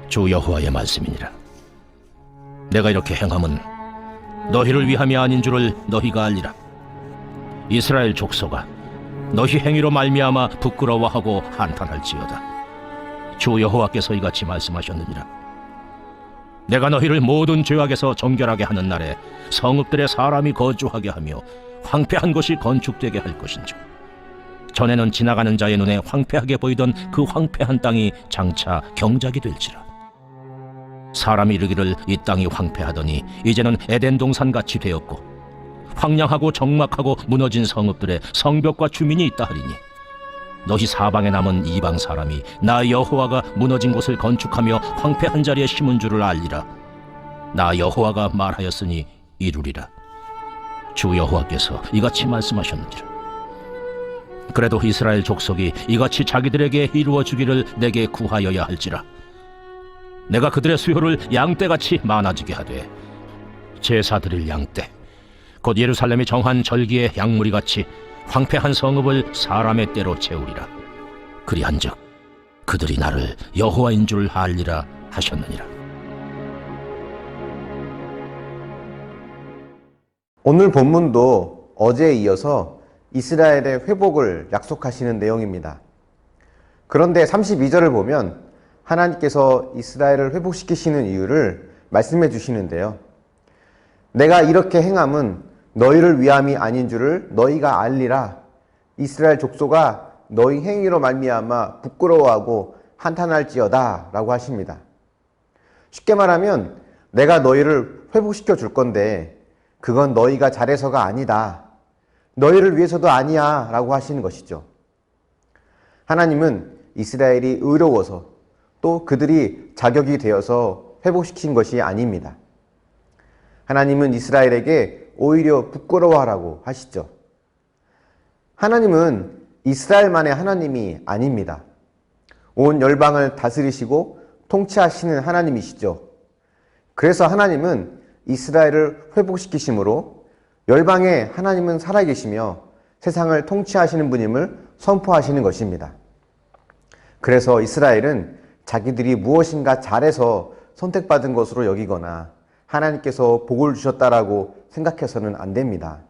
주 여호와의 말씀이니라. 내가 이렇게 행함은 너희를 위함이 아닌 줄을 너희가 알리라. 이스라엘 족속아, 너희 행위로 말미암아 부끄러워하고 한탄할지어다. 주 여호와께서 이같이 말씀하셨느니라. 내가 너희를 모든 죄악에서 정결하게 하는 날에 성읍들에 사람이 거주하게 하며 황폐한 곳이 건축되게 할 것인즉, 전에는 지나가는 자의 눈에 황폐하게 보이던 그 황폐한 땅이 장차 경작이 될지라. 사람이 이르기를 이 땅이 황폐하더니 이제는 에덴 동산같이 되었고 황량하고 적막하고 무너진 성읍들에 성벽과 주민이 있다 하리니, 너희 사방에 남은 이방 사람이 나 여호와가 무너진 곳을 건축하며 황폐한 자리에 심은 줄을 알리라. 나 여호와가 말하였으니 이루리라. 주 여호와께서 이같이 말씀하셨느니라. 그래도 이스라엘 족속이 이같이 자기들에게 이루어 주기를 내게 구하여야 할지라. 내가 그들의 수요를 양떼같이 많아지게 하되 제사 드릴 양떼, 곧 예루살렘이 정한 절기의 양무리같이 황폐한 성읍을 사람의 떼로 채우리라. 그리한즉 그들이 나를 여호와인 줄 알리라 하셨느니라. 오늘 본문도 어제에 이어서 이스라엘의 회복을 약속하시는 내용입니다. 그런데 32절을 보면 하나님께서 이스라엘을 회복시키시는 이유를 말씀해 주시는데요. 내가 이렇게 행함은 너희를 위함이 아닌 줄을 너희가 알리라. 이스라엘 족속아, 너희 행위로 말미암아 부끄러워하고 한탄할지어다 라고 하십니다. 쉽게 말하면 내가 너희를 회복시켜 줄 건데 그건 너희가 잘해서가 아니다, 너희를 위해서도 아니야 라고 하시는 것이죠. 하나님은 이스라엘이 의로워서 또 그들이 자격이 되어서 회복시킨 것이 아닙니다. 하나님은 이스라엘에게 오히려 부끄러워하라고 하시죠. 하나님은 이스라엘만의 하나님이 아닙니다. 온 열방을 다스리시고 통치하시는 하나님이시죠. 그래서 하나님은 이스라엘을 회복시키심으로 열방에 하나님은 살아계시며 세상을 통치하시는 분임을 선포하시는 것입니다. 그래서 이스라엘은 자기들이 무엇인가 잘해서 선택받은 것으로 여기거나 하나님께서 복을 주셨다라고 생각해서는 안 됩니다.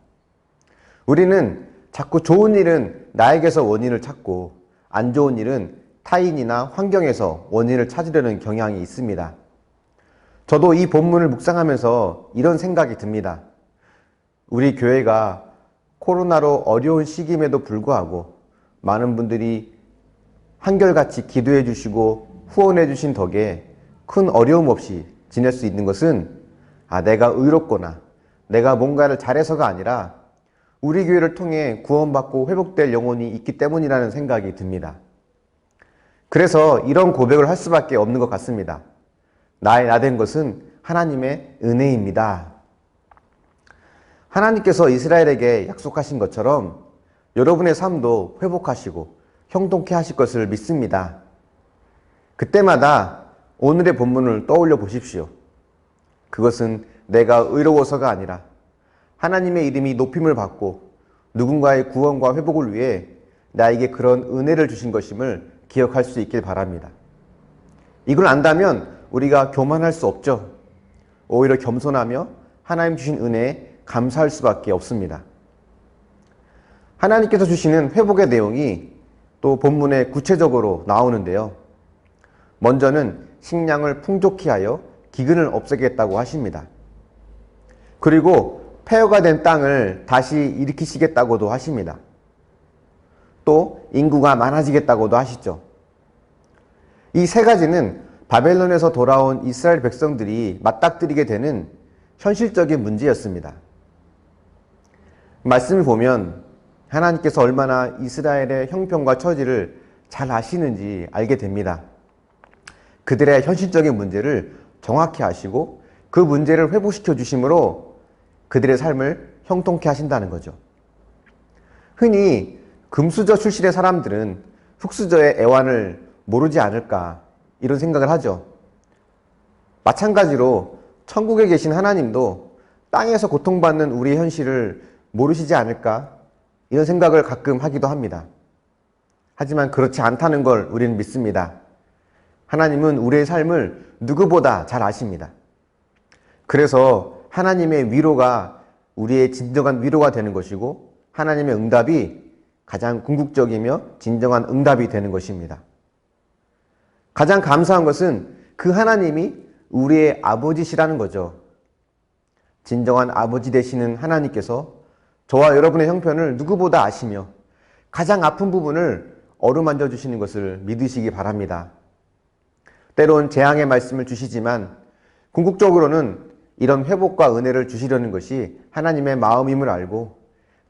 우리는 자꾸 좋은 일은 나에게서 원인을 찾고 안 좋은 일은 타인이나 환경에서 원인을 찾으려는 경향이 있습니다. 저도 이 본문을 묵상하면서 이런 생각이 듭니다. 우리 교회가 코로나로 어려운 시기임에도 불구하고 많은 분들이 한결같이 기도해 주시고 후원해 주신 덕에 큰 어려움 없이 지낼 수 있는 것은 내가 의롭거나 내가 뭔가를 잘해서가 아니라 우리 교회를 통해 구원받고 회복될 영혼이 있기 때문이라는 생각이 듭니다. 그래서 이런 고백을 할 수밖에 없는 것 같습니다. 나의 나 된 것은 하나님의 은혜입니다. 하나님께서 이스라엘에게 약속하신 것처럼 여러분의 삶도 회복하시고 형통케 하실 것을 믿습니다. 그때마다 오늘의 본문을 떠올려 보십시오. 그것은 내가 의로워서가 아니라 하나님의 이름이 높임을 받고 누군가의 구원과 회복을 위해 나에게 그런 은혜를 주신 것임을 기억할 수 있길 바랍니다. 이걸 안다면 우리가 교만할 수 없죠. 오히려 겸손하며 하나님 주신 은혜에 감사할 수밖에 없습니다. 하나님께서 주시는 회복의 내용이 또 본문에 구체적으로 나오는데요. 먼저는 식량을 풍족히 하여 기근을 없애겠다고 하십니다. 그리고 폐허가 된 땅을 다시 일으키시겠다고도 하십니다. 또 인구가 많아지겠다고도 하시죠. 이 세 가지는 바벨론에서 돌아온 이스라엘 백성들이 맞닥뜨리게 되는 현실적인 문제였습니다. 말씀을 보면 하나님께서 얼마나 이스라엘의 형편과 처지를 잘 아시는지 알게 됩니다. 그들의 현실적인 문제를 정확히 아시고 그 문제를 회복시켜 주심으로 그들의 삶을 형통케 하신다는 거죠. 흔히 금수저 출신의 사람들은 흙수저의 애환을 모르지 않을까 이런 생각을 하죠. 마찬가지로 천국에 계신 하나님도 땅에서 고통받는 우리의 현실을 모르시지 않을까 이런 생각을 가끔 하기도 합니다. 하지만 그렇지 않다는 걸 우리는 믿습니다. 하나님은 우리의 삶을 누구보다 잘 아십니다. 그래서 하나님의 위로가 우리의 진정한 위로가 되는 것이고 하나님의 응답이 가장 궁극적이며 진정한 응답이 되는 것입니다. 가장 감사한 것은 그 하나님이 우리의 아버지시라는 거죠. 진정한 아버지 되시는 하나님께서 저와 여러분의 형편을 누구보다 아시며 가장 아픈 부분을 어루만져 주시는 것을 믿으시기 바랍니다. 때론 재앙의 말씀을 주시지만 궁극적으로는 이런 회복과 은혜를 주시려는 것이 하나님의 마음임을 알고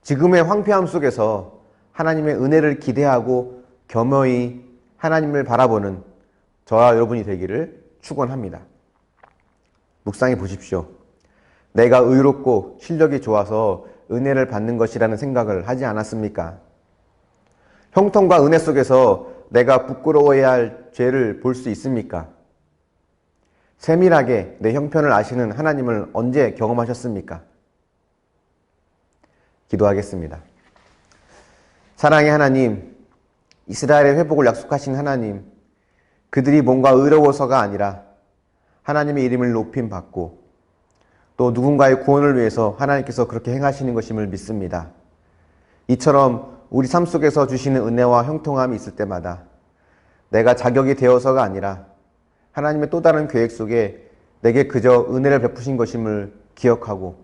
지금의 황폐함 속에서 하나님의 은혜를 기대하고 겸허히 하나님을 바라보는 저와 여러분이 되기를 축원합니다. 묵상해 보십시오. 내가 의롭고 실력이 좋아서 은혜를 받는 것이라는 생각을 하지 않았습니까? 형통과 은혜 속에서 내가 부끄러워해야 할 죄를 볼 수 있습니까? 세밀하게 내 형편을 아시는 하나님을 언제 경험하셨습니까? 기도하겠습니다. 사랑의 하나님, 이스라엘의 회복을 약속하신 하나님, 그들이 뭔가 의로워서가 아니라 하나님의 이름을 높임 받고 또 누군가의 구원을 위해서 하나님께서 그렇게 행하시는 것임을 믿습니다. 이처럼 우리 삶 속에서 주시는 은혜와 형통함이 있을 때마다 내가 자격이 되어서가 아니라 하나님의 또 다른 계획 속에 내게 그저 은혜를 베푸신 것임을 기억하고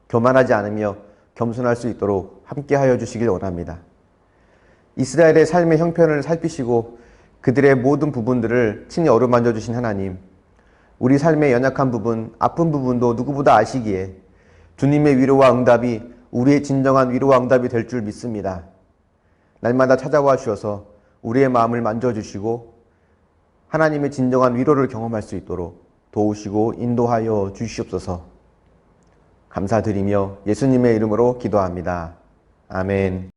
교만하지 않으며 겸손할 수 있도록 함께하여 주시길 원합니다. 이스라엘의 삶의 형편을 살피시고 그들의 모든 부분들을 친히 어루만져 주신 하나님, 우리 삶의 연약한 부분, 아픈 부분도 누구보다 아시기에 주님의 위로와 응답이 우리의 진정한 위로와 응답이 될 줄 믿습니다. 날마다 찾아와 주셔서 우리의 마음을 만져주시고 하나님의 진정한 위로를 경험할 수 있도록 도우시고 인도하여 주시옵소서. 감사드리며 예수님의 이름으로 기도합니다. 아멘.